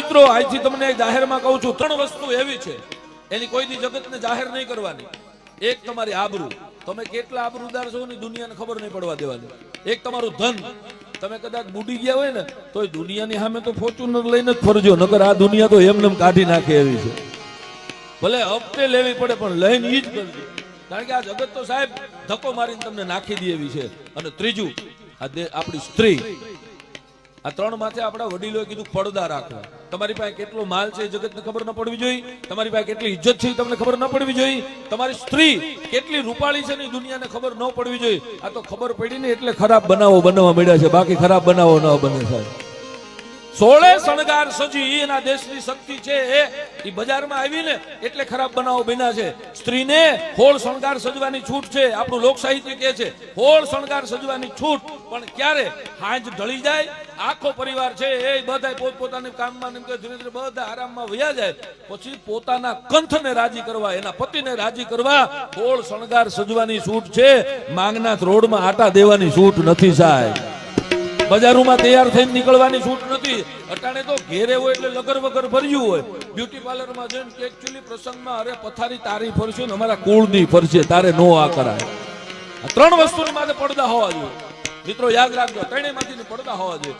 મિત્રો આજથી તમને જાહેરમાં કહું છું, ત્રણ વસ્તુ એવી છે એની કોઈ દી જગતને જાહેર નહીં કરવાની. એક તમારી આબરૂ, તમે કેટલા આબરૂદાર છો ને દુનિયાને ખબર નહીં પડવા દેવાની. એક તમારું ધન, તમે કદાચ બુડી ગયા હોય ને તો દુનિયાની સામે તો ફોર્ચ્યુનર લઈને જ ફરજો, નકર આ દુનિયા તો એમને કાઢી નાખે એવી છે. ભલે હપ્તે લેવી પડે પણ લઈને ઈ જ કરજો, કારણ કે આ જગત તો સાહેબ ધક્કો મારીને તમને નાખી દે એવી છે. અને ત્રીજું, આપણી સ્ત્રી. આ ત્રણ માથે આપણા વડીલોએ કીધું પડદા રાખવા. તમારી પાસે કેટલો માલ છે એ જગતને ખબર ન પડવી જોઈએ, તમારી પાસે કેટલી ઇજ્જત છે એ તમને ખબર ન પડવી જોઈએ, તમારી સ્ત્રી કેટલી રૂપાળી છે ને દુનિયાને ખબર ન પડવી જોઈએ. આ તો ખબર પડી ને એટલે ખરાબ બનાવો બનવા મળ્યા છે, બાકી ખરાબ બનાવો ન બને સાહેબ. 16 શણગાર સજી એના દેશની શક્તિ છે એ બજારમાં આવી ને એટલે ખરાબ બનાવો બન્યા છે. સ્ત્રીને 16 શણગાર સજવાની છૂટ છે. આપણું લોક સાહિત્ય કહે છે 16 શણગાર સજવાની છૂટ, પણ ક્યારે હાંજ ઢળી જાય, આખો પરિવાર છે એ બધા પોતપોતાના કામમાં ધીરે ધીરે બધા આરામમાં વયા જાય, પછી પોતાના કંઠને રાજી કરવા, એના પતિને રાજી કરવા 16 શણગાર સજવાની છૂટ છે. માંગનાથ રોડમાં આટા દેવાની છૂટ નથી સાહેબ, બજારોમાં તૈયાર થઈને નીકળવાની છૂટ નથી. અટાણે તો ઘેરે હોય એટલે લગર વગર ભર્યું હોય, બ્યુટી પાર્લરમાં જઈને કે એકચ્યુઅલી પ્રસંગમાં અરે પથારી તારી ફરશે ને અમારા કુળની ફરશે, તારે નો આ કરાય. આ ત્રણ વસ્તુની માથે પડદા હોવા જોઈએ મિત્રો, યાદ રાખજો, ત્રણેયમાંથી પડદા હોવા જોઈએ.